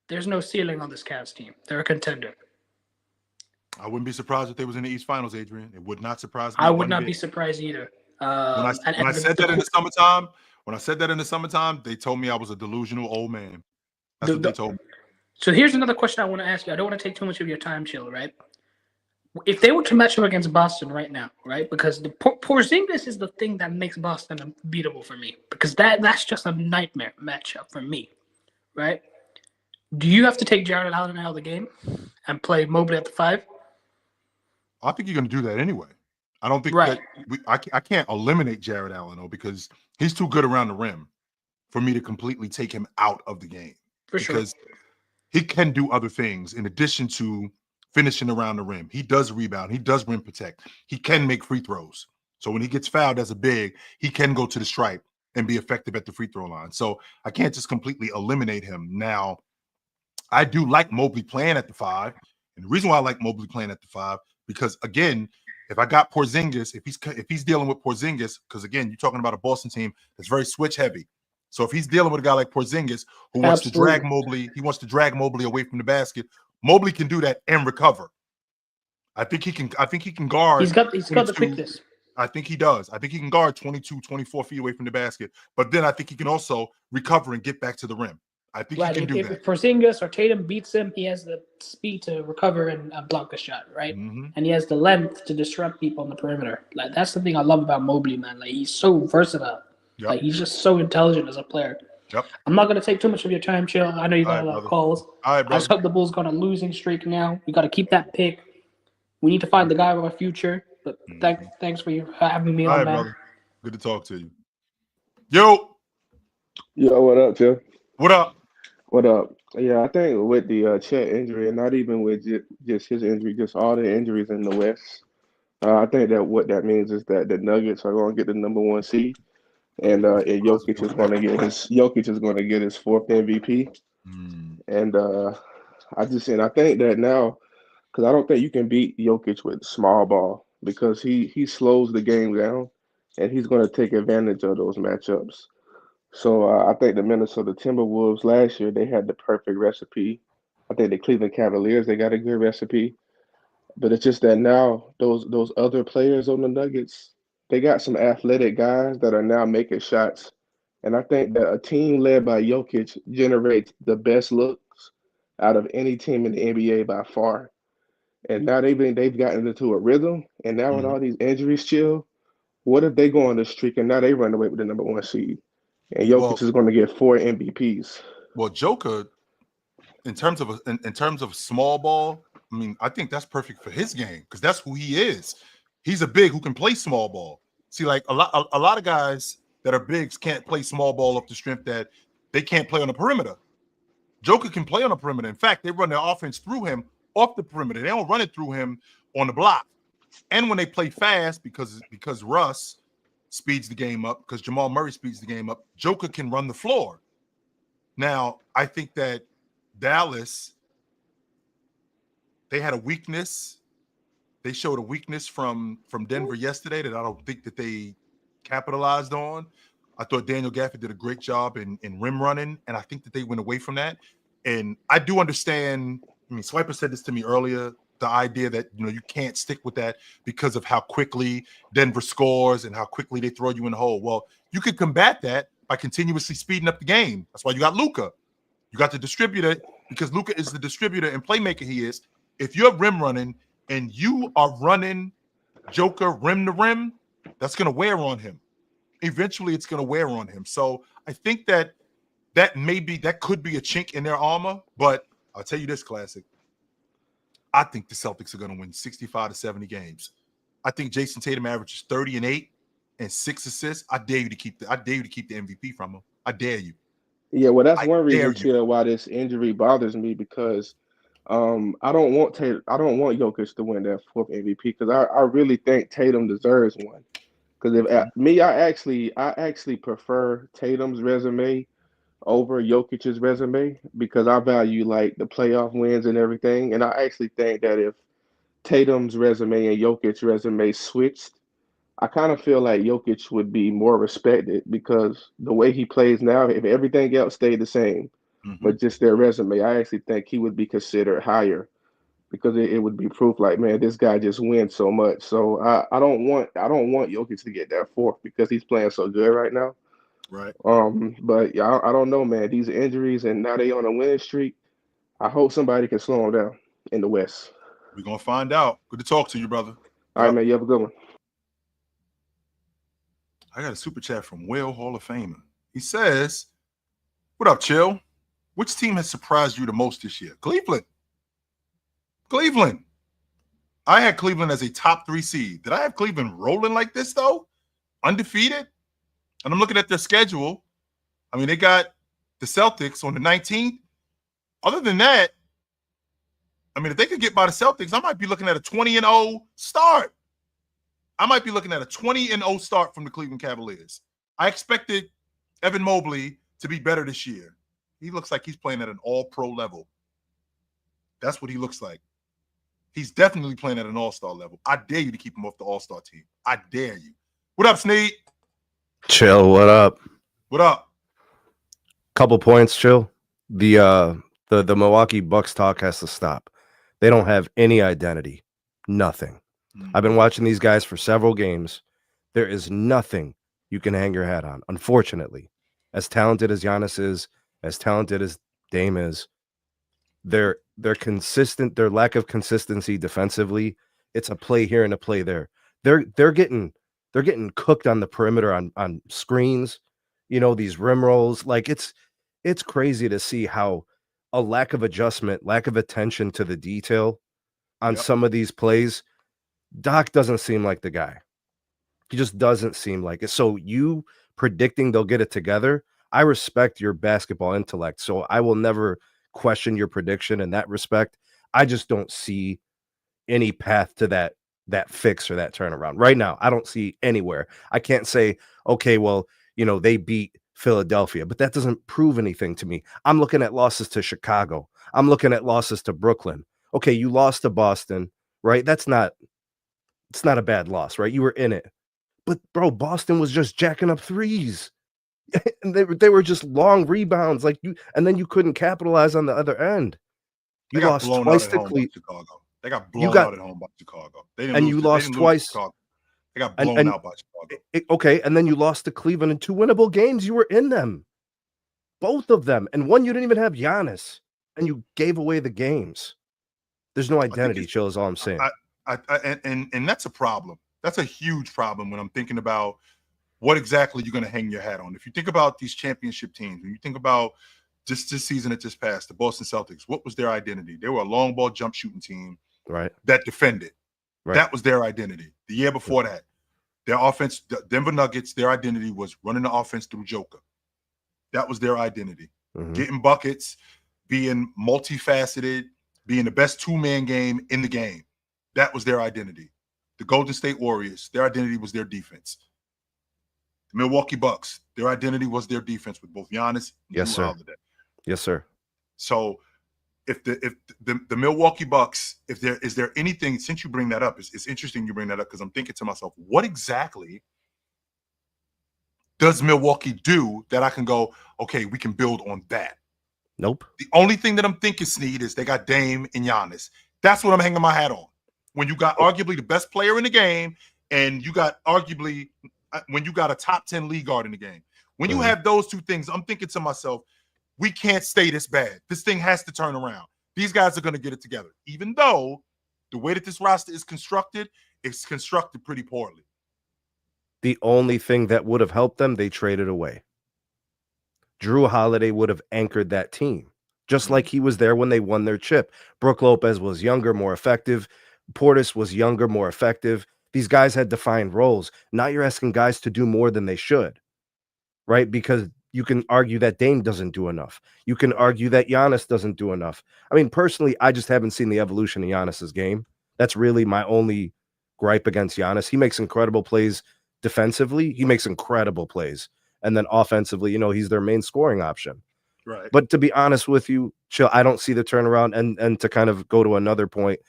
there's no ceiling on this Cavs team. They're a contender. I wouldn't be surprised if they was in the East Finals, Adrian. It would not surprise me. I would not be surprised either. When I said that in the summertime, they told me I was a delusional old man. That's what they told me. So here's another question I want to ask you. I don't want to take too much of your time, Chill, right? If they were to match up against Boston right now, right? Because the Porzingis is the thing that makes Boston unbeatable for me. Because that's just a nightmare matchup for me, right? Do you have to take Jared Allen out of the game and play Mobley at the 5? I think you're going to do that anyway. I don't think that I can't eliminate Jared Allen though, because he's too good around the rim for me to completely take him out of the game. Because he can do other things in addition to finishing around the rim. He does rebound. He does rim protect. He can make free throws. So when he gets fouled as a big, he can go to the stripe and be effective at the free throw line. So I can't just completely eliminate him. Now, I do like Mobley playing at the 5. And the reason why I like Mobley playing at the 5, because again, if I got Porzingis, if he's dealing with Porzingis, because again, you're talking about a Boston team that's very switch heavy. So if he's dealing with a guy like Porzingis who wants to drag Mobley away from the basket, Mobley can do that and recover. I think he can guard. He's got the quickness. I think he does. I think he can guard 22, 24 feet away from the basket. But then I think he can also recover and get back to the rim. I think he can do that. If Porzingis or Tatum beats him, he has the speed to recover and block a shot, right? Mm-hmm. And he has the length to disrupt people on the perimeter. Like, that's the thing I love about Mobley, man. Like, he's so versatile. Yep. Like, he's just so intelligent as a player. Yep. I'm not going to take too much of your time, Chill. I know you got a lot of calls. All right, I just hope the Bulls got a losing streak now. We got to keep that pick. We need to find the guy of our future. But thanks for having me on, man. Brother. Good to talk to you. Yo, what up, Chill? What up? What up? Yeah, I think with the Chet injury, and not even with just his injury, just all the injuries in the West, I think that what that means is that the Nuggets are going to get the number 1 seed, and Jokic is going to get his 4th MVP. And I think that now, because I don't think you can beat Jokic with small ball, because he slows the game down, and he's going to take advantage of those matchups. So I think the Minnesota Timberwolves last year, they had the perfect recipe. I think the Cleveland Cavaliers, they got a good recipe. But it's just that now those other players on the Nuggets, they got some athletic guys that are now making shots. And I think that a team led by Jokic generates the best looks out of any team in the NBA by far. And now they've gotten into a rhythm. And now with all these injuries, Chill, what if they go on the streak and now they run away with the number 1 seed? And Jokic is going to get 4 MVPs. Well, Joker, in terms of small ball, I mean, I think that's perfect for his game because that's who he is. He's a big who can play small ball. See, like a lot of guys that are bigs can't play small ball off the strength that they can't play on the perimeter. Joker can play on the perimeter. In fact, they run their offense through him off the perimeter. They don't run it through him on the block. And when they play fast, because Russ speeds the game up, because Jamal Murray speeds the game up, Joker can run the floor. Now, I think that Dallas, they had a weakness. They showed a weakness from Denver yesterday that I don't think that they capitalized on. I thought Daniel Gafford did a great job in rim running, and I think that they went away from that. And I do understand I mean, Swiper said this to me earlier. The idea that you can't stick with that because of how quickly Denver scores and how quickly they throw you in the hole. Well, you could combat that by continuously speeding up the game. That's why you got Luka. You got the distributor because Luka is the distributor and playmaker he is. If you're rim running and you are running Joker rim to rim, that's going to wear on him. Eventually, it's going to wear on him. So I think that could be a chink in their armor. But I'll tell you this, Classic. I think the Celtics are going to win 65 to 70 games. I think Jason Tatum averages 30 and 8 and 6 assists. I dare you to keep the MVP from him. I dare you. Yeah, well, that's one reason, Chill, why this injury bothers me because I don't want Jokic to win that 4th MVP because I really think Tatum deserves one. Because I actually prefer Tatum's resume over Jokic's resume because I value like the playoff wins and everything. And I actually think that if Tatum's resume and Jokic's resume switched, I kind of feel like Jokic would be more respected because the way he plays now, if everything else stayed the same, but just their resume, I actually think he would be considered higher because it would be proof like, man, this guy just wins so much. So I don't want Jokic to get that 4th because he's playing so good right now. Right. But yeah, I don't know, man. These injuries and now they on a winning streak. I hope somebody can slow them down in the West. We're gonna find out. Good to talk to you, brother. All right, man. You have a good one. I got a super chat from Will Hall of Famer. He says, "What up, Chill? Which team has surprised you the most this year?" Cleveland. I had Cleveland as a top 3 seed. Did I have Cleveland rolling like this though? Undefeated? And I'm looking at their schedule. I mean, they got the Celtics on the 19th. Other than that, I mean, if they could get by the Celtics, I might be looking at a 20-0 start. I might be looking at a 20-0 start from the Cleveland Cavaliers. I expected Evan Mobley to be better this year. He looks like he's playing at an all-pro level. That's what he looks like. He's definitely playing at an all-star level. I dare you to keep him off the all-star team. I dare you. What up, Snead? Chill, what up? What up? Couple points, Chill. The Milwaukee Bucks talk has to stop. They don't have any identity. Nothing. I've been watching these guys for several games. There is nothing you can hang your hat on, unfortunately. As talented as Giannis is, as talented as Dame is, they're consistent, their lack of consistency defensively, it's a play here and a play there. They're getting cooked on the perimeter on screens, these rim rolls. Like it's crazy to see how a lack of adjustment, lack of attention to the detail on some of these plays. Doc doesn't seem like the guy. He just doesn't seem like it. So you predicting they'll get it together, I respect your basketball intellect. So I will never question your prediction in that respect. I just don't see any path to that fix or that turnaround right now. I don't see anywhere. I can't say, okay, well, they beat Philadelphia, but that doesn't prove anything to me. I'm looking at losses to Chicago. I'm looking at losses to Brooklyn. Okay, you lost to Boston, right? It's not a bad loss, right? You were in it. But bro, Boston was just jacking up threes. And they were just long rebounds, and then you couldn't capitalize on the other end. You lost twice to Cleveland. They got blown out at home by Chicago. You lost twice. They got blown out by Chicago. Okay, and then you lost to Cleveland in 2 winnable games. You were in them, both of them, and one you didn't even have Giannis, and you gave away the games. There's no identity, Chill, is all I'm saying. And that's a problem. That's a huge problem when I'm thinking about what exactly you're going to hang your hat on. If you think about these championship teams, when you think about just this season that just passed, the Boston Celtics, what was their identity? They were a long ball jump shooting team, right, that defended. Right. That was their identity. The year before that, their offense, the Denver Nuggets, their identity was running the offense through Joker. That was their identity. Getting buckets, being multifaceted, being the best two-man game in the game. That was their identity. The Golden State Warriors, their identity was their defense. The Milwaukee Bucks, their identity was their defense with both Giannis and Yes, sir. Holiday. Yes, sir. So if the Milwaukee Bucks, is there anything, since you bring that up, it's interesting you bring that up because I'm thinking to myself, what exactly does Milwaukee do that I can go, okay, we can build on that? Nope. The only thing that I'm thinking, Sneed, is they got Dame and Giannis. That's what I'm hanging my hat on. When you got arguably the best player in the game, and you got arguably when you got a top 10 league guard in the game. When you have those two things, I'm thinking to myself, we can't stay this bad. This thing has to turn around. These guys are going to get it together. Even though the way that this roster is constructed, it's constructed pretty poorly. The only thing that would have helped them, they traded away. Drew Holiday would have anchored that team, just like he was there when they won their chip. Brook Lopez was younger, more effective. Portis was younger, more effective. These guys had defined roles. Now you're asking guys to do more than they should, right? Because you can argue that Dame doesn't do enough. You can argue that Giannis doesn't do enough. I mean, personally, I just haven't seen the evolution of Giannis's game. That's really my only gripe against Giannis. He makes incredible plays defensively. He makes incredible plays. And then offensively, you know, he's their main scoring option. Right. But to be honest with you, Chill, I don't see the turnaround. And to kind of go to another point,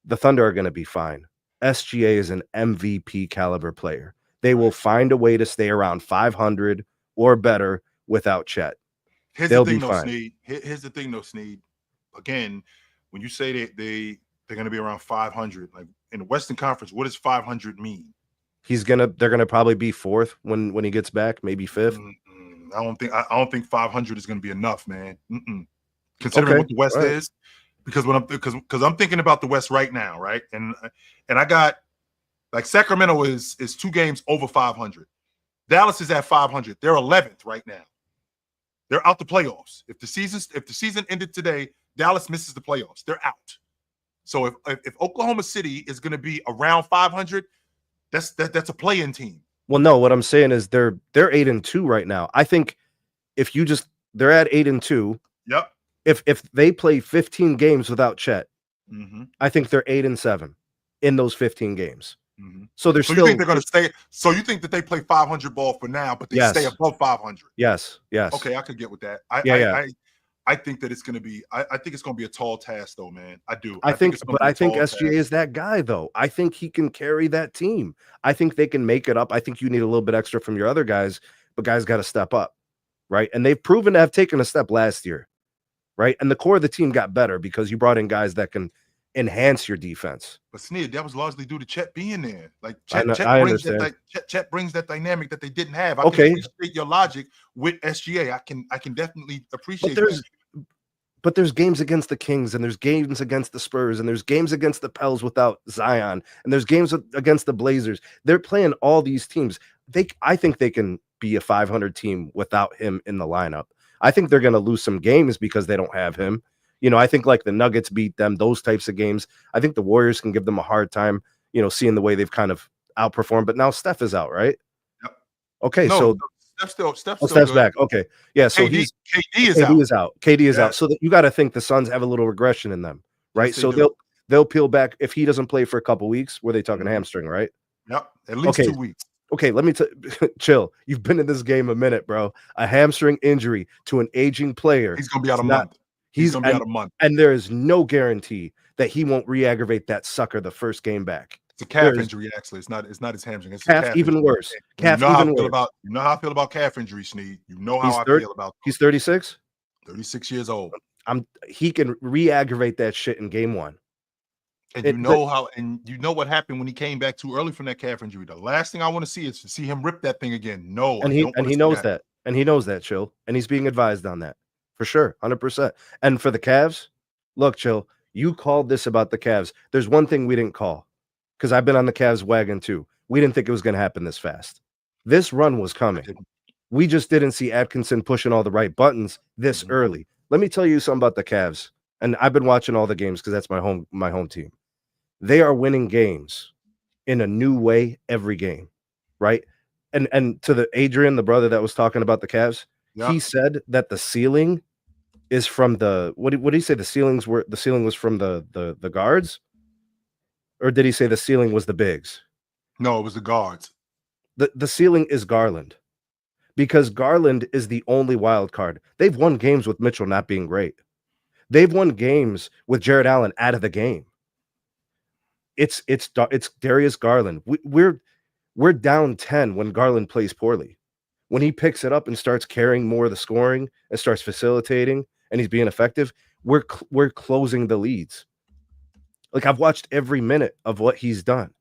the Thunder are going to be fine. SGA is an MVP caliber player. They will find a way to stay around 500 or better without Chet. They'll be fine. Sneed. Here's the thing, though, Sneed. Again, when you say that they're going to be around 500, like in the Western Conference, what does 500 mean? They're gonna probably be fourth when he gets back, maybe fifth. I don't think 500 is going to be enough, man. Considering what the West is, because I'm thinking about the West right now, right? And I got like Sacramento is 2 games over 500. Dallas is at 500. They're 11th right now. They're out the playoffs. If the season ended today, Dallas misses the playoffs. They're out. So if Oklahoma City is going to be around 500, that's a play-in team. Well, no, what I'm saying is they're 8-2 right now. I think if you they're at 8-2. Yep. If they play 15 games without Chet, I think they're 8-7 in those 15 games. So they're still. You think they're going to stay? So you think that they play 500 ball for now, but they stay above 500? Yes. Okay, I could get with that. I think that it's going to be. I think it's going to be a tall task, though, man. I do. I think SGA is that guy, though. I think he can carry that team. I think they can make it up. I think you need a little bit extra from your other guys, but guys got to step up, right? And they've proven to have taken a step last year, right? And the core of the team got better because you brought in guys that can enhance your defense. But Sneed, that was largely due to Chet being there. Like Chet brings that dynamic that they didn't have. I can appreciate your logic with SGA. I can definitely appreciate that. But there's games against the Kings, and there's games against the Spurs, and there's games against the Pels without Zion, and there's games against the Blazers. They're playing all these teams. I think they can be a 500 team without him in the lineup. I think they're going to lose some games because they don't have him. You know, I think like the Nuggets beat them, those types of games. I think the Warriors can give them a hard time, you know, seeing the way they've kind of outperformed. But now Steph is out, right? Yep. Okay, Steph's back. Okay, yeah. So KD is out. KD is out. So you got to think the Suns have a little regression in them, right? Yes, so they'll peel back if he doesn't play for a couple weeks. Were they talking hamstring, right? Yep, at least 2 weeks. Okay, let me chill. You've been in this game a minute, bro. A hamstring injury to an aging player. He's gonna be out a month. He's gonna be out a month, and there is no guarantee that he won't re-aggravate that sucker the first game back. It's a calf injury, actually. It's not his hamstring. It's calf even injury. worse. You know how I feel about calf injury, Sneed. You know how I feel about. He's 36. 36 years old. He can re-aggravate that shit in game 1. And you know what happened when he came back too early from that calf injury. The last thing I want to see is to see him rip that thing again. No, and he knows that. And he knows that, Chill. And he's being advised on that for sure, 100%. And for the Cavs, look, Chill. You called this about the Cavs. There's one thing we didn't call because I've been on the Cavs wagon too. We didn't think it was going to happen this fast. This run was coming. We just didn't see Atkinson pushing all the right buttons this early. Let me tell you something about the Cavs. And I've been watching all the games because that's my home team. They are winning games in a new way every game, right? And to the Adrian, the brother that was talking about the Cavs, he said that the ceiling is from the what did he say? The ceiling was from the guards, or did he say the ceiling was the bigs? No, it was the guards. The ceiling is Garland, because Garland is the only wild card. They've won games with Mitchell not being great. They've won games with Jared Allen out of the game. It's Darius Garland. We're down 10 when Garland plays poorly. When he picks it up and starts carrying more of the scoring and starts facilitating and he's being effective, we're closing the leads. Like, I've watched every minute of what he's done,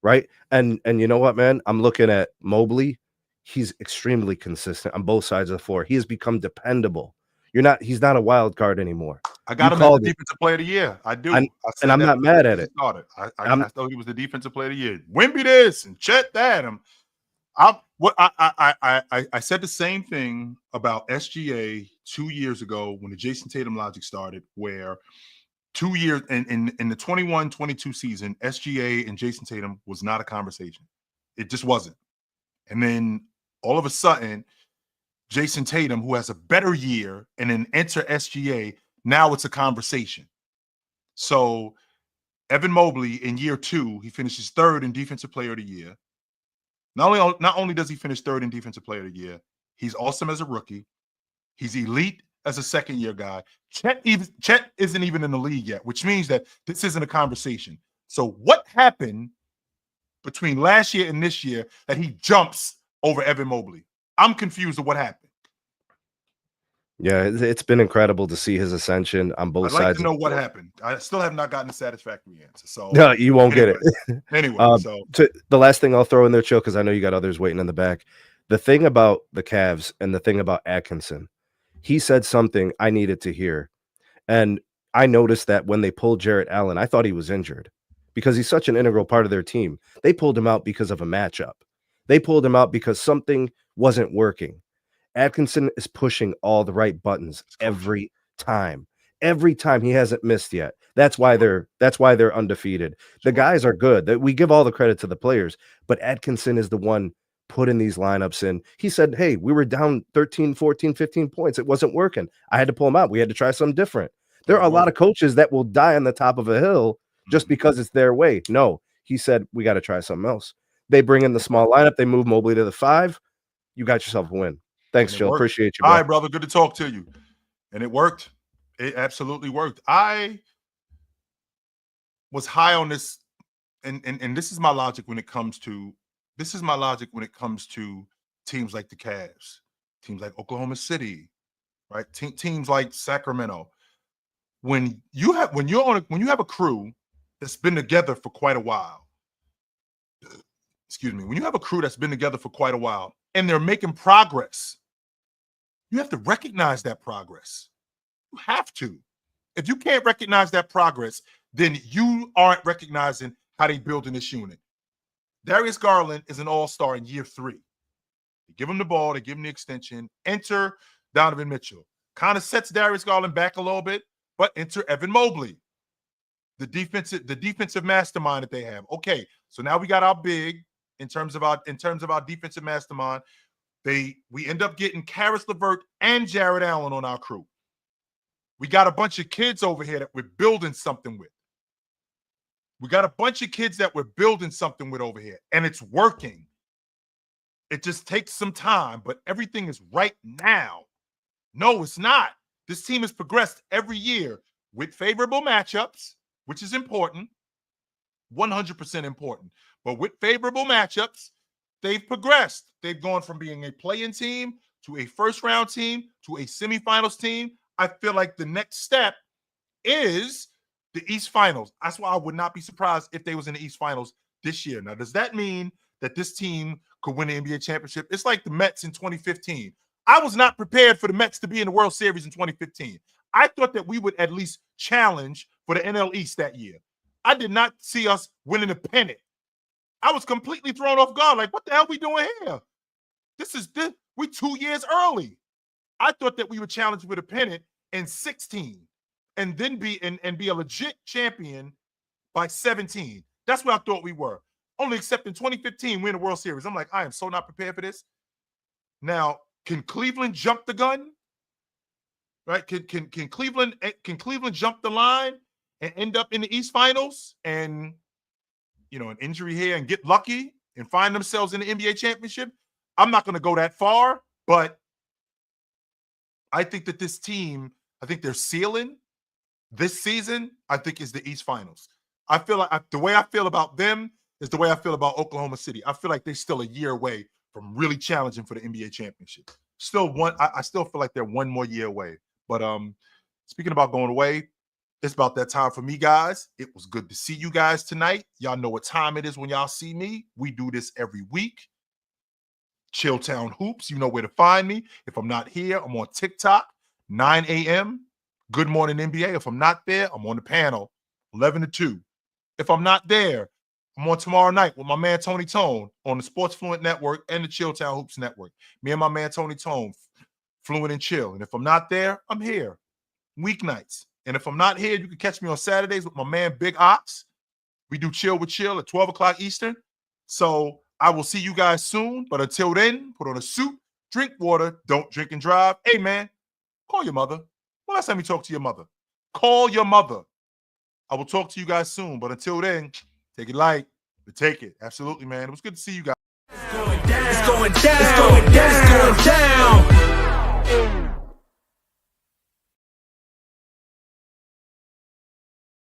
right? And you know what, man? I'm looking at Mobley. He's extremely consistent on both sides of the floor. He has become dependable. He's not a wild card anymore. I got him as the defensive player of the year. I do. And I'm not mad at it. I thought he was the defensive player of the year. Wemby this and Chet that. I said the same thing about SGA 2 years ago when the Jason Tatum logic started, where 2 years in the 21-22 season, SGA and Jason Tatum was not a conversation. It just wasn't. And then all of a sudden, Jason Tatum, who has a better year, and then enter SGA, now it's a conversation. So Evan Mobley in year 2, he finishes 3rd in Defensive Player of the Year. Not only does he finish 3rd in Defensive Player of the Year, he's awesome as a rookie. He's elite as a second-year guy. Chet isn't even in the league yet, which means that this isn't a conversation. So what happened between last year and this year that he jumps over Evan Mobley? I'm confused of what happened. Yeah, it's been incredible to see his ascension on both sides. I'd like to know what happened. I still have not gotten a satisfactory answer. So no, you won't get it. Anyway, the last thing I'll throw in there, Chill, because I know you got others waiting in the back. The thing about the Cavs and the thing about Atkinson, he said something I needed to hear. And I noticed that when they pulled Jarrett Allen, I thought he was injured because he's such an integral part of their team. They pulled him out because of a matchup. They pulled him out because something wasn't working. Atkinson is pushing all the right buttons every time. Every time, he hasn't missed yet. That's why they're undefeated. The guys are good. We give all the credit to the players, but Atkinson is the one putting these lineups in. He said, hey, we were down 13, 14, 15 points. It wasn't working. I had to pull him out. We had to try something different. There are a lot of coaches that will die on the top of a hill just because it's their way. No, he said, we got to try something else. They bring in the small lineup. They move Mobley to the 5. You got yourself a win. Thanks, Jill. Appreciate you, bro. All right, brother. Good to talk to you. And it worked. It absolutely worked. I was high on this, and this is my logic when it comes to teams like the Cavs, teams like Oklahoma City, right? Teams like Sacramento. When you have a crew that's been together for quite a while, when you have a crew that's been together for quite a while and they're making progress, you have to recognize that progress. You have to. If you can't recognize that progress, then you aren't recognizing how they building this unit. Darius Garland is an all-star in year 3. They give him the ball, they give him the extension. Enter Donovan Mitchell. Kind of sets Darius Garland back a little bit, but enter Evan Mobley, the defensive mastermind that they have. Okay, so now we got our big in terms of our defensive mastermind. We end up getting Karis LeVert and Jarrett Allen on our crew. We got a bunch of kids over here that we're building something with. Over here, and it's working. It just takes some time, but everything is right now. No, it's not. This team has progressed every year with favorable matchups, which is important, 100% important. But with favorable matchups, they've progressed. They've gone from being a play-in team to a first-round team to a semifinals team. I feel like the next step is the East Finals. That's why I would not be surprised if they was in the East Finals this year. Now, does that mean that this team could win the NBA championship? It's like the Mets in 2015. I was not prepared for the Mets to be in the World Series in 2015. I thought that we would at least challenge for the NL East that year. I did not see us winning a pennant. I was completely thrown off guard. Like, what the hell are we doing here? We 2 years early. I thought that we would challenge with a pennant in 16 and then be a legit champion by 17. That's what I thought we were. Only except in 2015, we in the World Series. I'm like, I am so not prepared for this. Now, can Cleveland jump the gun? Right? Can Cleveland jump the line and end up in the East Finals and an injury here and get lucky and find themselves in the NBA championship? I'm not going to go that far, but I think that this team, their ceiling this season, is the East Finals. I feel like the way I feel about them is the way I feel about Oklahoma City. I feel like they're still a year away from really challenging for the NBA championship. I still feel like they're one more year away. But Speaking about going away, it's about that time for me, guys. It was good to see you guys tonight. Y'all know what time it is when y'all see me. We do this every week. Chilltown Hoops, you know where to find me. If I'm not here, I'm on TikTok, 9 a.m. Good Morning NBA. If I'm not there, I'm on the panel, 11 to 2. If I'm not there, I'm on tomorrow night with my man Tony Tone on the Sports Fluent Network and the Chilltown Hoops Network. Me and my man Tony Tone, Fluent and Chill. And if I'm not there, I'm here, weeknights. And if I'm not here, you can catch me on Saturdays with my man Big Ox. We do Chill with Chill at 12 o'clock Eastern. So I will see you guys soon. But until then, put on a suit, drink water, don't drink and drive. Hey, man, call your mother. Well, last time you talk to your mother. Call your mother. I will talk to you guys soon. But until then, take it light, but take it. Absolutely, man. It was good to see you guys. It's going down. It's going down. It's going down.